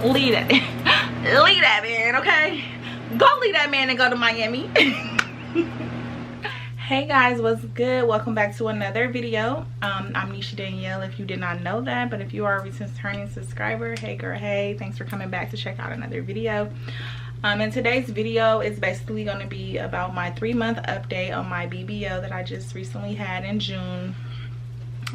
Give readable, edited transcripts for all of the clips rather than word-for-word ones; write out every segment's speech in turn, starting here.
leave that leave that man, okay? Go leave that man and go to Miami. Hey guys, what's good? Welcome back to another video. I'm Nisha Danielle, if you did not know that, but if you are a returning subscriber, hey girl, hey, thanks for coming back to check out another video. And today's video is basically going to be about my 3-month update on my BBL that I just recently had in June.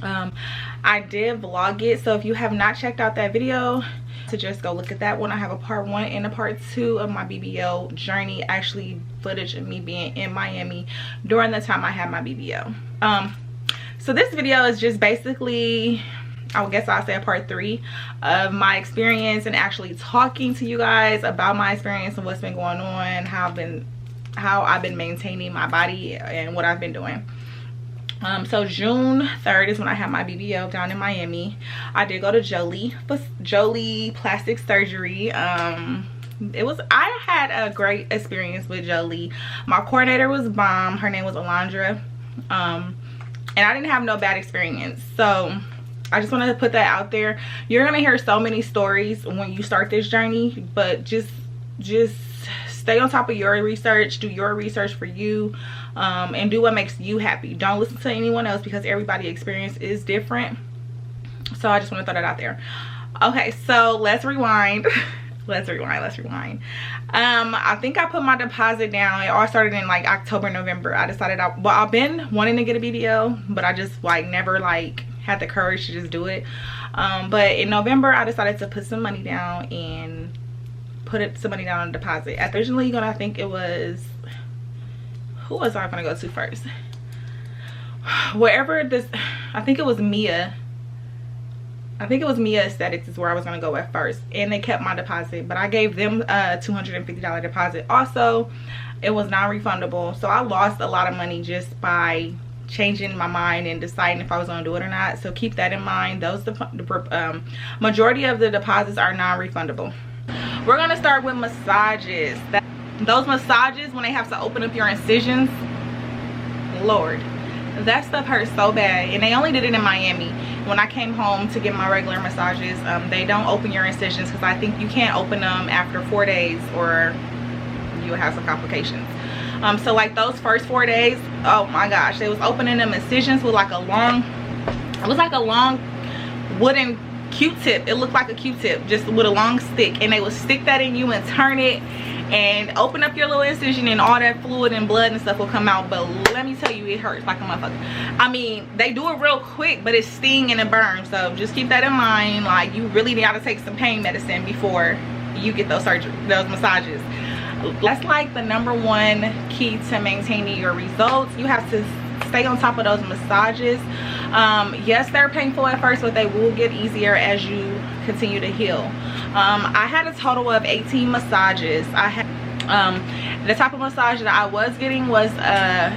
I did vlog it, so if you have not checked out that video, to just go look at that one. I have a part 1 and a part 2 of my BBL journey, actually footage of me being in Miami during the time I had my BBL. So this video is just basically, I guess I'll say, a part 3 of my experience and actually talking to you guys about my experience and what's been going on, how I've been maintaining my body and what I've been doing. So June 3rd is when I had my BBL down in Miami. I did go to Jolie plastic surgery. I had a great experience with Jolie. My coordinator was bomb. Her name was Alondra. And I didn't have no bad experience. So I just wanted to put that out there. You're gonna hear so many stories when you start this journey, but just stay on top of your research, do your research for you, and do what makes you happy. Don't listen to anyone else because everybody's experience is different. So I just want to throw that out there. Okay, so let's rewind. let's rewind. I think I put my deposit down. It all started in like October, November. I decided I've been wanting to get a BBL, but I just like never like had the courage to just do it. But in November I decided to put some money down and put some money down on deposit. Originally I think it was, who was I gonna go to first? Wherever this, I think it was Mia Aesthetics is where I was gonna go at first, and they kept my deposit, but I gave them a $250 deposit. Also, it was non-refundable, so I lost a lot of money just by changing my mind and deciding if I was gonna do it or not. So keep that in mind. Those majority of the deposits are non-refundable. We're gonna start with massages. Those massages, when they have to open up your incisions, Lord, that stuff hurts so bad. And they only did it in Miami. When I came home to get my regular massages, they don't open your incisions because I think you can't open them after 4 days or you'll have some complications. So like those first 4 days, oh my gosh, they was opening them incisions with like a long, it was like a long wooden Q-tip. It looked like a Q-tip just with a long stick, and they would stick that in you and turn it and open up your little incision, and all that fluid and blood and stuff will come out. But let me tell you, it hurts like a motherfucker. I mean, they do it real quick, but it stings and it burns. So just keep that in mind. Like, you really gotta take some pain medicine before you get those massages. That's like the #1 key to maintaining your results. You have to stay on top of those massages. Yes, they're painful at first, but they will get easier as you continue to heal. I had a total of 18 massages. I had the type of massage that I was getting was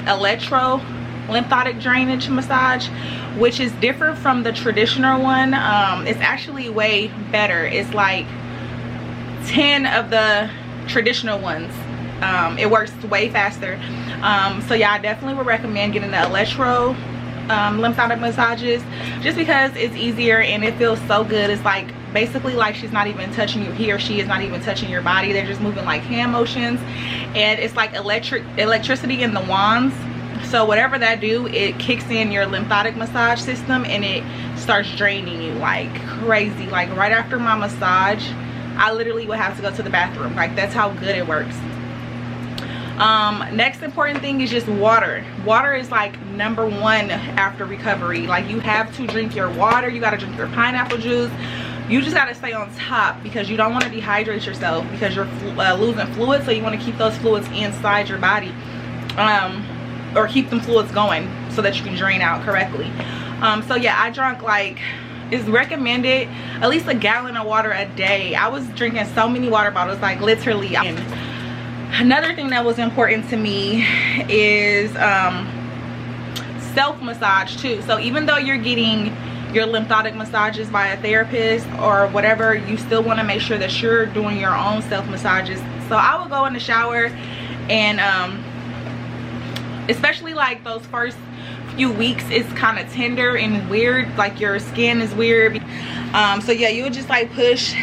electro lymphatic drainage massage, which is different from the traditional one. It's actually way better. It's like 10 of the traditional ones. It works way faster. So yeah, I definitely would recommend getting the electro lymphatic massages just because it's easier and it feels so good. It's like basically like she's not even touching you. He or she is not even touching your body. They're just moving like hand motions, and it's like electricity in the wands. So whatever that do, it kicks in your lymphatic massage system and it starts draining you like crazy. Like right after my massage, I literally would have to go to the bathroom. Like, that's how good it works. Next important thing is just water. Water is like #1 after recovery. Like, you have to drink your water. You got to drink your pineapple juice. You just got to stay on top because you don't want to dehydrate yourself because you're losing fluid. So you want to keep those fluids inside your body, or keep them fluids going so that you can drain out correctly. So yeah, I drank like, it's recommended at least a gallon of water a day. I was drinking so many water bottles, like literally. And another thing that was important to me is self massage too. So even though you're getting your lymphatic massages by a therapist or whatever, you still want to make sure that you're doing your own self massages. So I would go in the shower and especially like those first few weeks, it's kind of tender and weird, like your skin is weird. So yeah, you would just like push,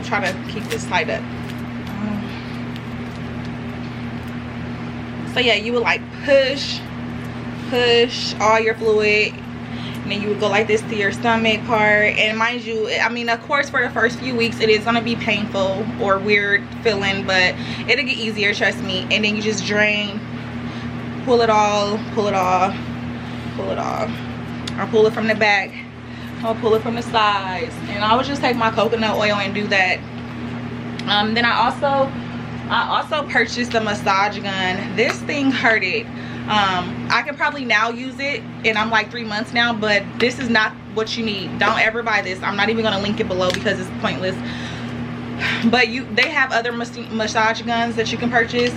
try to keep this tight up. So yeah, you would like push all your fluid, and then you would go like this to your stomach part. And mind you, I mean, of course, for the first few weeks it is going to be painful or weird feeling, but it'll get easier, trust me. And then you just drain, pull it all, pull it off. I'll pull it from the back, I'll pull it from the sides, and I would just take my coconut oil and do that. Then I also purchased a massage gun. This thing hurted. I can probably now use it, and I'm like 3 months now, but this is not what you need. Don't ever buy this. I'm not even gonna link it below because it's pointless. But they have other massage guns that you can purchase.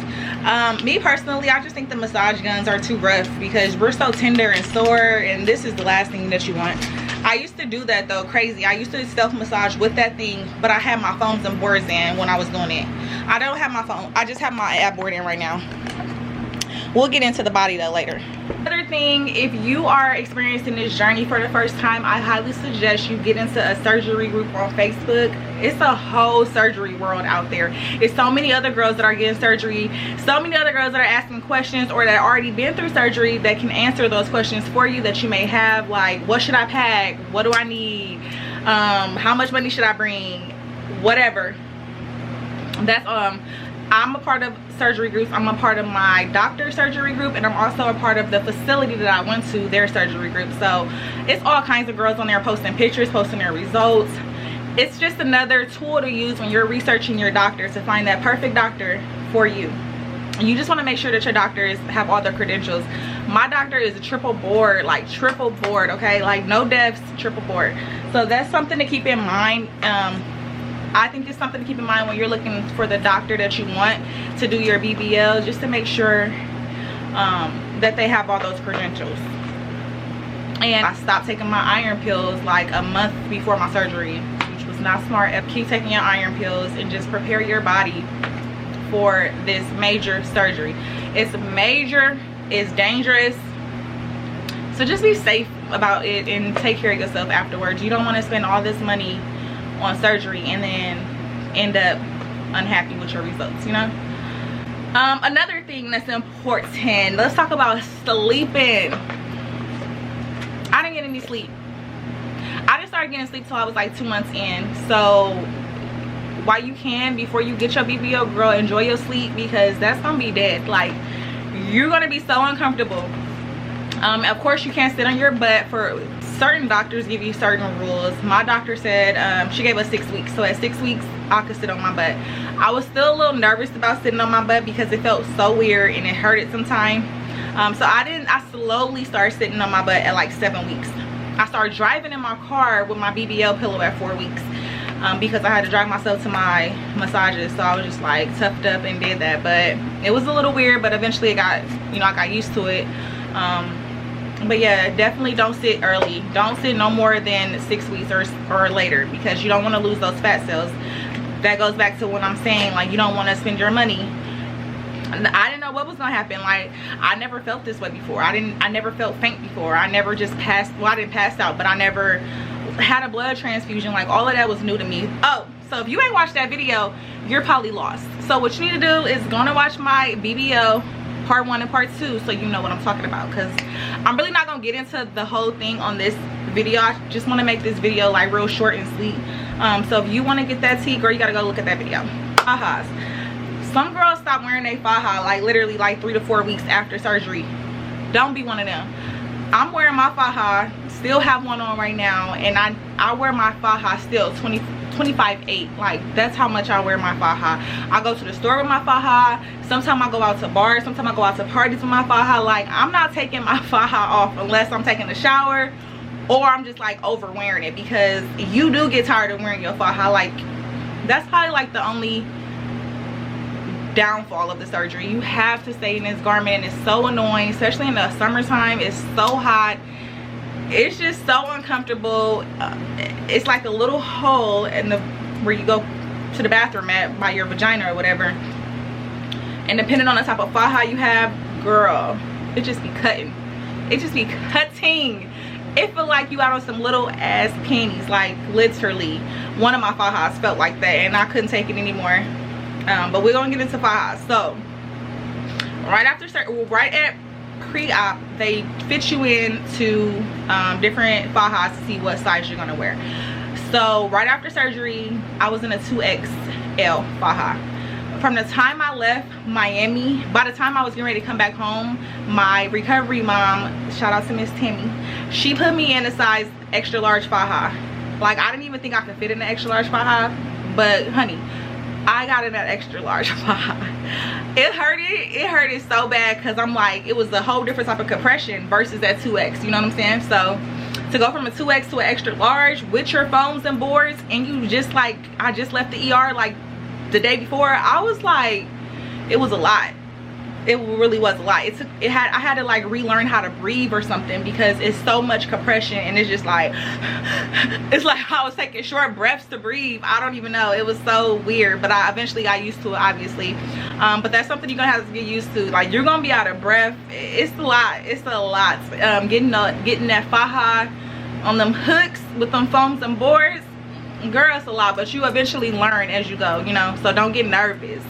Me personally, I just think the massage guns are too rough because we're so tender and sore, and this is the last thing that you want. I used to do that though, crazy. I used to self-massage with that thing, but I had my phones and boards in when I was doing it. I don't have my phone, I just have my app board in right now. We'll get into the body though later. Another thing, if you are experiencing this journey for the first time, I highly suggest you get into a surgery group on Facebook. It's a whole surgery world out there. It's so many other girls that are getting surgery, so many other girls that are asking questions or that already been through surgery that can answer those questions for you that you may have, like what should I pack, what do I need, how much money should I bring, whatever. That's I'm a part of surgery groups. I'm a part of my doctor surgery group, and I'm also a part of the facility that I went to, their surgery group. So it's all kinds of girls on there posting pictures, posting their results. It's just another tool to use when you're researching your doctor to find that perfect doctor for you. And you just want to make sure that your doctors have all their credentials. My doctor is a triple board, like triple board, okay, like no deaths, triple board. So that's something to keep in mind. I think it's something to keep in mind when you're looking for the doctor that you want to do your BBL, just to make sure that they have all those credentials. And I stopped taking my iron pills like a month before my surgery, which was not smart. Keep taking your iron pills and just prepare your body for this major surgery. It's major, it's dangerous, so just be safe about it and take care of yourself afterwards. You don't want to spend all this money on surgery and then end up unhappy with your results, you know. Another thing that's important, let's talk about sleeping. I didn't get any sleep. I didn't start getting sleep till I was like 2 months in. So while you can, before you get your BBL, girl, enjoy your sleep, because that's gonna be dead. Like, you're gonna be so uncomfortable. Of course you can't sit on your butt. For certain doctors give you certain rules. My doctor said she gave us 6 weeks, so at 6 weeks I could sit on my butt. I was still a little nervous about sitting on my butt because it felt so weird and it hurted sometimes. So I slowly started sitting on my butt at like 7 weeks. I started driving in my car with my BBL pillow at 4 weeks because I had to drive myself to my massages. So I was just like toughed up and did that, but it was a little weird, but eventually it got, you know, I got used to it. But yeah, definitely don't sit early. Don't sit no more than 6 weeks or later, because you don't want to lose those fat cells. That goes back to what I'm saying, like, you don't want to spend your money. I didn't know what was gonna happen. Like, I never felt this way before. I never felt faint before. I never just passed, well, I didn't pass out, but I never had a blood transfusion. Like, all of that was new to me. Oh, so if you ain't watched that video, you're probably lost. So what you need to do is go and watch my BBL part 1 and part 2 so you know what I'm talking about, because I'm really not gonna get into the whole thing on this video. I just want to make this video like real short and sweet. So if you want to get that tea, girl, you gotta go look at that video. Fahas. Some girls stop wearing their faja like literally like 3 to 4 weeks after surgery. Don't be one of them. I'm wearing my faja, still have one on right now, and I wear my faja still 25/8. Like, that's how much I wear my faja. I go to the store with my faja. Sometimes I go out to bars, sometimes I go out to parties with my faja. Like, I'm not taking my faja off unless I'm taking a shower or I'm just like over wearing it, because you do get tired of wearing your faja. Like, that's probably like the only downfall of the surgery. You have to stay in this garment, and it's so annoying, especially in the summertime. It's so hot. It's just so uncomfortable. It's like a little hole in the where you go to the bathroom at by your vagina or whatever, and depending on the type of faja you have, girl, it just be cutting. It just be cutting. it felt like you out on some little ass panties, like literally. One of my fajas felt like that, and I couldn't take it anymore. But we're gonna get into fajas. So right at pre-op, they fit you into different fajas to see what size you're gonna wear. So right after surgery, I was in a 2XL faja. From the time I left Miami, by the time I was getting ready to come back home, my recovery mom, shout out to Miss Timmy, she put me in a size extra large faja. Like, I didn't even think I could fit in the extra large faja, but honey, I got in that extra large faja. It hurted so bad, because I'm like, it was a whole different type of compression versus that 2X, you know what I'm saying? So to go from a 2X to an extra large with your foams and boards, and you just like, I just left the ER like the day before, I was like, it was a lot. It really was a lot. I had to like relearn how to breathe or something, because it's so much compression, and it's just like, it's like I was taking short breaths to breathe. I don't even know, it was so weird, but I eventually got used to it, obviously. But that's something you're gonna have to get used to. Like, you're gonna be out of breath. It's a lot. Getting that faja on them hooks with them foams and boards, girl, it's a lot, but you eventually learn as you go, you know, so don't get nervous.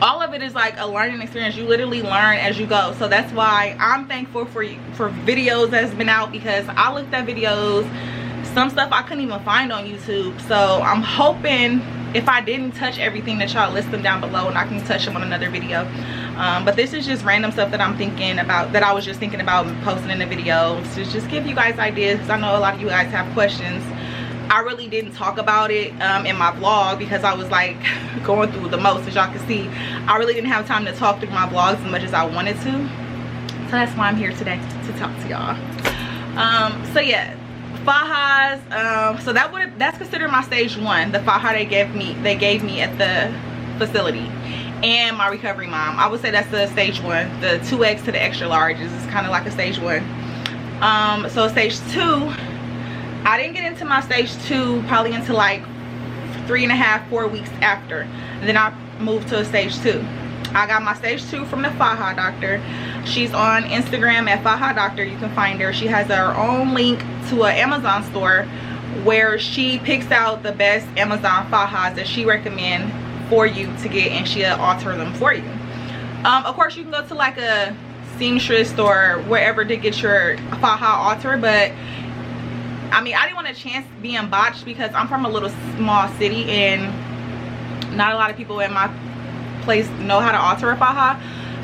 All of it is like a learning experience. You literally learn as you go. So that's why I'm thankful for videos that's been out, because I looked at videos, some stuff I couldn't even find on YouTube. So I'm hoping, if I didn't touch everything, that y'all list them down below and I can touch them on another video. But this is just random stuff that I'm thinking about, that I was just thinking about posting in the video, to just give you guys ideas, because I know a lot of you guys have questions. I really didn't talk about it in my vlog, because I was like going through the most, as y'all can see. I really didn't have time to talk through my vlogs as much as I wanted to. So that's why I'm here today, to talk to y'all. So yeah, fajas. So that's considered my stage 1. The faja they gave me at the facility, and my recovery mom. I would say that's the stage 1. The 2X to the extra large is kind of like a stage 1. So stage 2. I didn't get into my stage 2 probably until like 3.5-4 weeks after. And then I moved to a stage 2. I got my stage 2 from the TheFajaDoctor. She's on Instagram at TheFajaDoctor. You can find her. She has her own link to an Amazon store where she picks out the best Amazon fajas that she recommends for you to get, and she'll alter them for you. Of course, you can go to like a seamstress or wherever to get your faja altered, but I mean, I didn't want a chance being botched, because I'm from a little small city and not a lot of people in my place know how to alter a faja.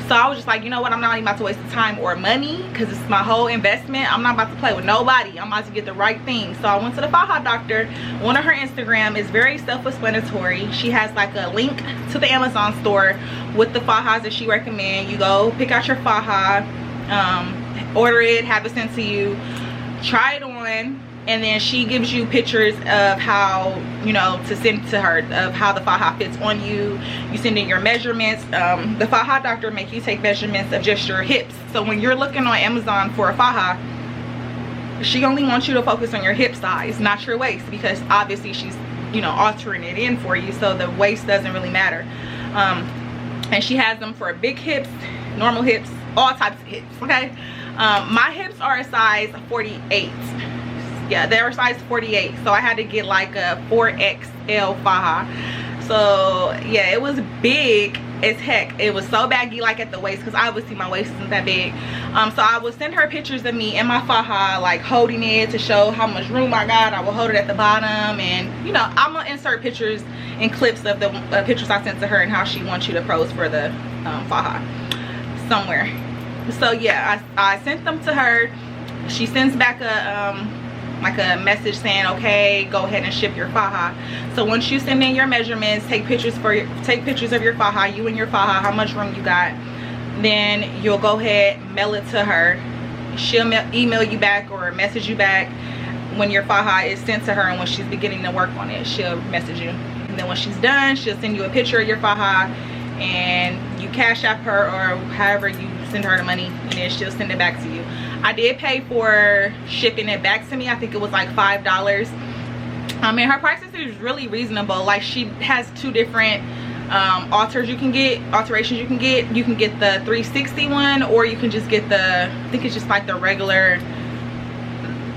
So I was just like, you know what, I'm not even about to waste the time or money, because it's my whole investment. I'm not about to play with nobody. I'm about to get the right thing. So I went to the TheFajaDoctor. One of her Instagram is very self-explanatory. She has like a link to the Amazon store with the fajas that she recommends. You go pick out your faja, order it, have it sent to you, try it on, and then she gives you pictures of how, you know, to send to her, of how the faja fits on you. You send in your measurements. The TheFajaDoctor make you take measurements of just your hips. So when you're looking on Amazon for a faja, she only wants you to focus on your hip size, not your waist, because obviously she's, you know, altering it in for you, so the waist doesn't really matter. And she has them for big hips, normal hips, all types of hips, okay? My hips are a size 48. Yeah, they were size 48, so I had to get like a 4XL faja. So yeah, it was big as heck. It was so baggy, like at the waist, because obviously my waist isn't that big. So I would send her pictures of me in my faja, like holding it to show how much room I got. I will hold it at the bottom, and you know, I'm gonna insert pictures and clips of the pictures I sent to her and how she wants you to pose for the faja somewhere. So yeah, I sent them to her. She sends back a like a message saying, okay, go ahead and ship your faja. So once you send in your measurements, take pictures of your faja, you and your faja, how much room you got, then you'll go ahead, mail it to her. She'll email you back or message you back when your faja is sent to her, and when she's beginning to work on it, she'll message you. And then when she's done, she'll send you a picture of your faja, and you cash app her or however you send her the money, and then she'll send it back to you. I did pay for shipping it back to me. I think it was like $5. And her prices is really reasonable. Like, she has 2 different alterations you can get. You can get the 360 one, or you can just get the, I think it's just like the regular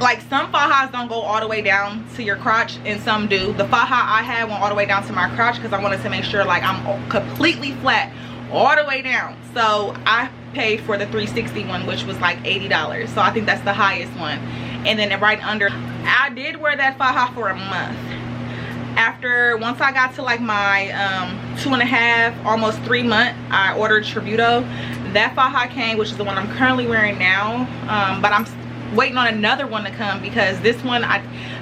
like some fajas don't go all the way down to your crotch and some do. The faja I had went all the way down to my crotch because I wanted to make sure like I'm completely flat all the way down. So I paid for the 360 one, which was like $80. So I think that's the highest one. And then right under, I did wear that faja for a month. Once I got to like my 2.5, almost 3 month, I ordered Tributo. That faja came, which is the one I'm currently wearing now, but I'm waiting on another one to come because this one,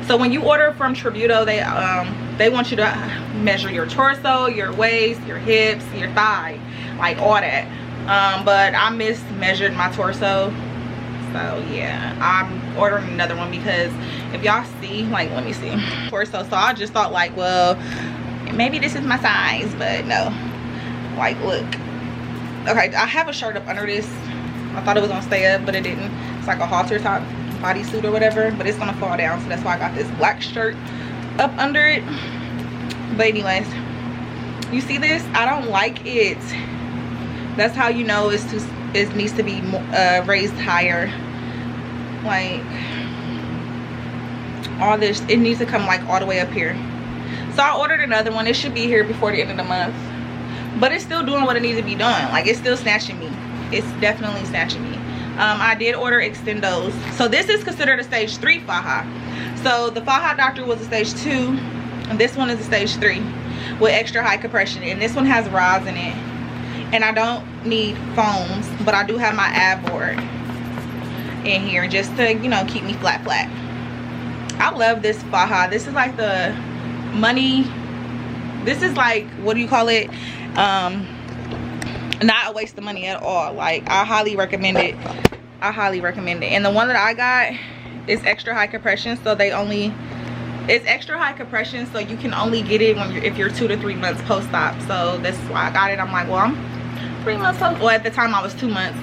so when you order from Tributo, they want you to measure your torso, your waist, your hips, your thigh, like all that. But I mismeasured my torso, so yeah, I'm ordering another one because if y'all see, like, let me see, torso. So I just thought like, well, maybe this is my size, but no. Like, look, okay, I have a shirt up under this. I thought it was gonna stay up, but it didn't. It's like a halter top bodysuit or whatever, but it's gonna fall down, so that's why I got this black shirt up under it. But anyways, you see this? I don't like it. That's how you know it needs to be raised higher. Like, all this, it needs to come like all the way up here. So I ordered another one. It should be here before the end of the month, but it's still doing what it needs to be done. Like, it's still snatching me. It's definitely snatching me. I did order extendos. So this is considered a stage 3 faja. So the TheFajaDoctor was a stage 2, and this one is a stage 3 with extra high compression, and this one has rods in it. And I don't need foams, but I do have my ab board in here just to, you know, keep me flat. I love this faja. This is like the money, this is like, what do you call it, not a waste of money at all. Like, I highly recommend it. I highly recommend it. And the one that I got is extra high compression, so it's extra high compression, so you can only get it when if you're 2 to 3 months post-op. So that's why I got it. I'm like, well, I'm 3 months post, well, at the time I was 2 months,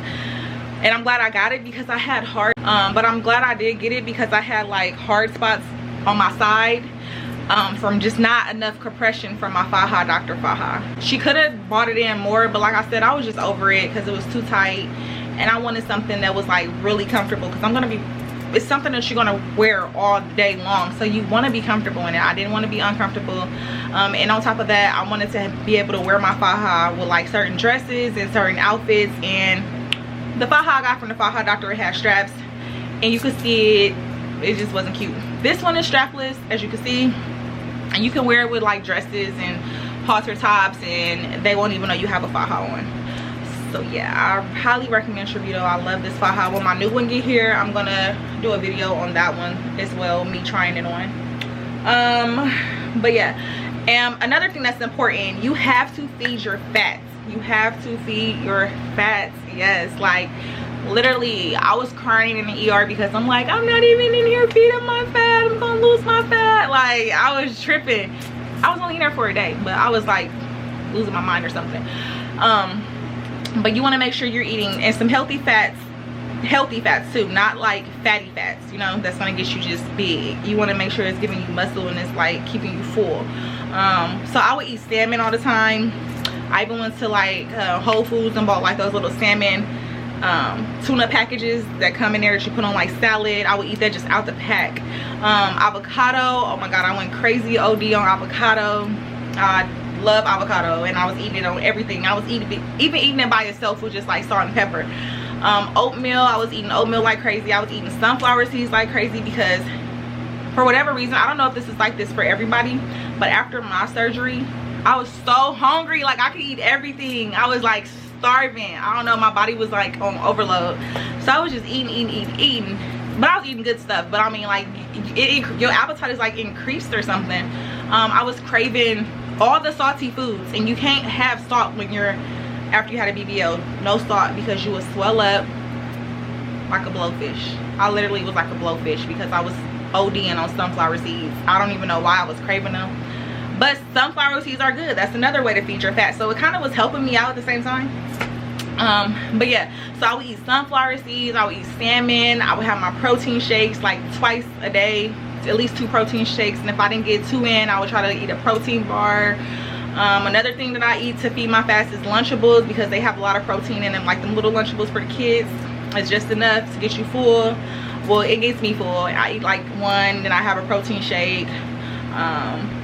and I'm glad I got it because I had hard, but I'm glad I did get it because I had like hard spots on my side from just not enough compression from my TheFajaDoctor faja. She could have bought it in more, but like I said, I was just over it because it was too tight, and I wanted something that was like really comfortable because it's something that you're gonna wear all day long, so you want to be comfortable in it. I didn't want to be uncomfortable, and on top of that, I wanted to be able to wear my faja with like certain dresses and certain outfits. And the faja I got from the TheFajaDoctor, it had straps, and you could see it just wasn't cute. This one is strapless, as you can see, and you can wear it with like dresses and halter tops, and they won't even know you have a faja on. So yeah, I highly recommend Tributo. I love this faja. When my new one get here, I'm gonna do a video on that one as well, me trying it on. But yeah, and another thing that's important, you have to feed your fats. You have to feed your fats. Yes, like literally, I was crying in the ER because I'm like, I'm not even in here feeding my fat. I'm gonna lose my fat. Like, I was tripping. I was only in there for a day, but I was like losing my mind or something. But you want to make sure you're eating and some healthy fats too, not like fatty fats, you know, that's going to get you just big. You want to make sure it's giving you muscle and it's like keeping you full. So I would eat salmon all the time. I even went to like Whole Foods and bought like those little salmon tuna packages that come in there that you put on like salad. I would eat that just out the pack. Avocado, oh my god, I went crazy OD on avocado. Love avocado, and I was eating it on everything. I was even eating it by itself with just like salt and pepper. Oatmeal, I was eating oatmeal like crazy. I was eating sunflower seeds like crazy because for whatever reason, I don't know if this is like this for everybody, but after my surgery, I was so hungry. Like, I could eat everything. I was like starving. I don't know, my body was like on overload, so I was just eating. But I was eating good stuff, but I mean, like, your appetite is like increased or something. I was craving all the salty foods, and you can't have salt when you're after you had a BBL. No salt, because you will swell up like a blowfish. I literally was like a blowfish because I was ODing on sunflower seeds. I don't even know why I was craving them, but sunflower seeds are good. That's another way to feed your fat, so it kind of was helping me out at the same time. But yeah, so I would eat sunflower seeds, I would eat salmon, I would have my protein shakes like twice a day, at least 2 protein shakes, and if I didn't get 2 in, I would try to eat a protein bar. Another thing that I eat to feed my fast is Lunchables, because they have a lot of protein in them, like them little Lunchables for the kids. It's just enough to get you full. well, it gets me full. I eat like one, then I have a protein shake.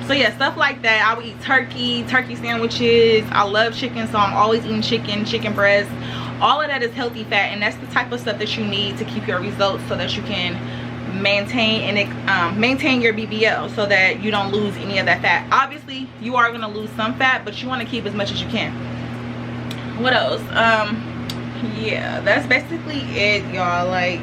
So yeah, stuff like that. I would eat turkey sandwiches. I love chicken, so I'm always eating chicken breast. All of that is healthy fat, and that's the type of stuff that you need to keep your results, so that you can maintain and maintain your BBL, so that you don't lose any of that fat. Obviously you are going to lose some fat, but you want to keep as much as you can. What else? Yeah, that's basically it, y'all. Like,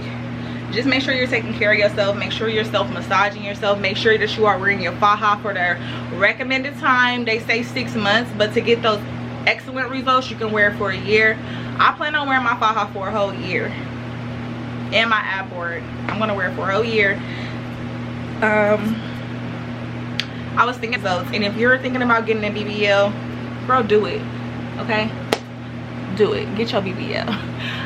just make sure you're taking care of yourself. Make sure you're self-massaging yourself. Make sure that you are wearing your faja for the recommended time. They say 6 months, but to get those excellent results, you can wear it for a year. I plan on wearing my faja for a whole year, and my ab board. I'm gonna wear it for a whole year. I was thinking those, and if you're thinking about getting a BBL, bro, do it. Okay, do it. Get your BBL.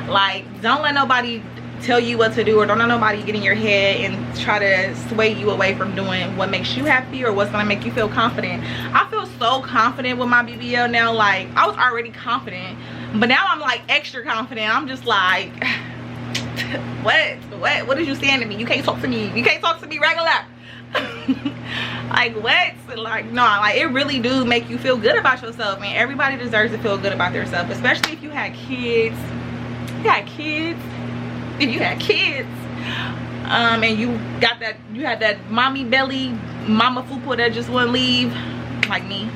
Like, don't let nobody tell you what to do, or don't let nobody get in your head and try to sway you away from doing what makes you happy or what's gonna make you feel confident. I feel so confident with my BBL now. Like, I was already confident, but now I'm like extra confident. I'm just like, what is you saying to me? You can't talk to me. You can't talk to me regular. Like, what? Like, no, like, it really do make you feel good about yourself, man. Everybody deserves to feel good about themselves, especially if you had kids. If you had kids, and you had that mommy belly, mama fupa that just wouldn't leave, like me.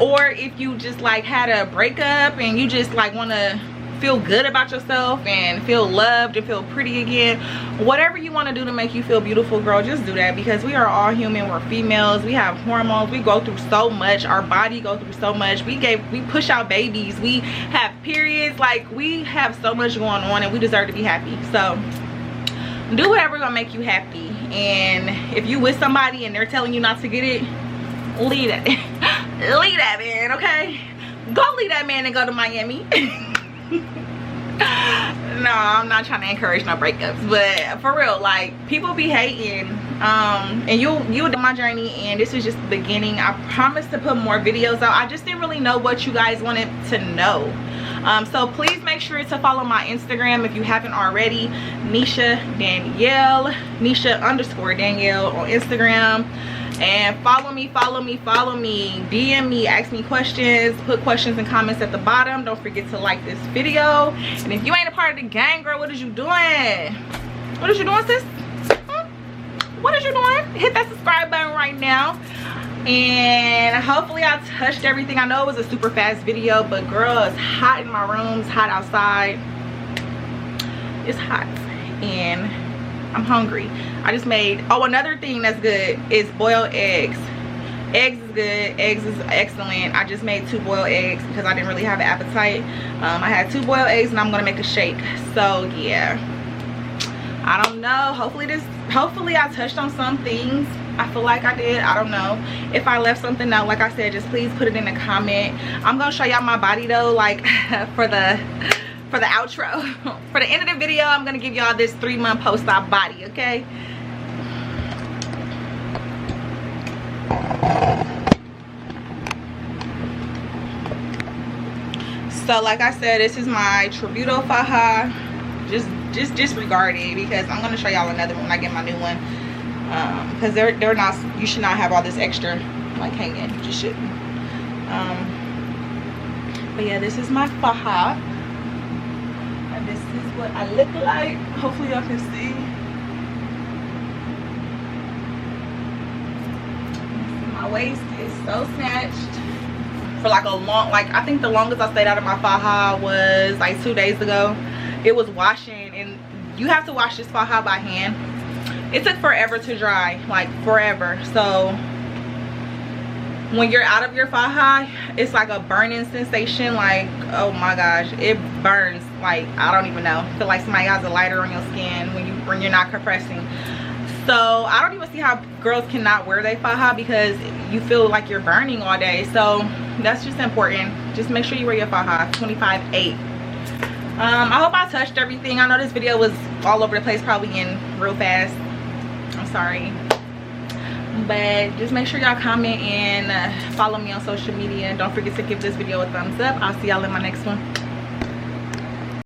Or if you just like had a breakup and you just like want to feel good about yourself and feel loved and feel pretty again. Whatever you want to do to make you feel beautiful, girl, just do that, because we are all human. We're females. We have hormones. We go through so much. Our body go through so much. We push out babies. We have periods. Like, we have so much going on, and we deserve to be happy. So do whatever gonna make you happy. And if you with somebody and they're telling you not to get it, leave that. Leave that man, okay? Go leave that man and go to Miami. No, I'm not trying to encourage no breakups, but for real, like, people be hating, and you did my journey, and this is just the beginning. I promise to put more videos out. I just didn't really know what you guys wanted to know. So please make sure to follow my Instagram if you haven't already. Nisha Danielle, Nisha_Danielle on Instagram. And follow me, DM me, ask me questions, put questions and comments at the bottom. Don't forget to like this video. And if you ain't a part of the gang, girl, what is you doing? What is you doing, sis? What is you doing? Hit that subscribe button right now. And hopefully I touched everything. I know it was a super fast video, but girl, it's hot in my room, it's hot outside. It's hot, and I'm hungry. I just made, oh, another thing that's good is boiled eggs. Eggs is good. Eggs is excellent. I just made 2 boiled eggs because I didn't really have an appetite. I had 2 boiled eggs, and I'm gonna make a shake. So yeah, I don't know. Hopefully I touched on some things. I feel like I did. I don't know. If I left something out, like I said, just please put it in a comment. I'm gonna show y'all my body though, like for the outro. For the end of the video, I'm gonna give y'all this 3-month post-op body, okay? So like I said, this is my Tributo faja. Just disregard it, because I'm gonna show y'all another one when I get my new one. Because they're not, you should not have all this extra like hanging. You just shouldn't. But yeah, this is my faja. And this is what I look like. Hopefully y'all can see. My waist is so snatched. For like a long, like I think the longest I stayed out of my faja was like 2 days ago. It was washing, and you have to wash this faja by hand. It took forever to dry, like forever. So when you're out of your faja, it's like a burning sensation. Like, oh my gosh, it burns. Like, I don't even know. I feel like somebody has a lighter on your skin when you're not compressing. So I don't even see how girls cannot wear their faja, because you feel like you're burning all day. So that's just important. Just make sure you wear your faja. 25/8. I hope I touched everything. I know this video was all over the place, probably in real fast. I'm sorry. But just make sure y'all comment and follow me on social media. Don't forget to give this video a thumbs up. I'll see y'all in my next one.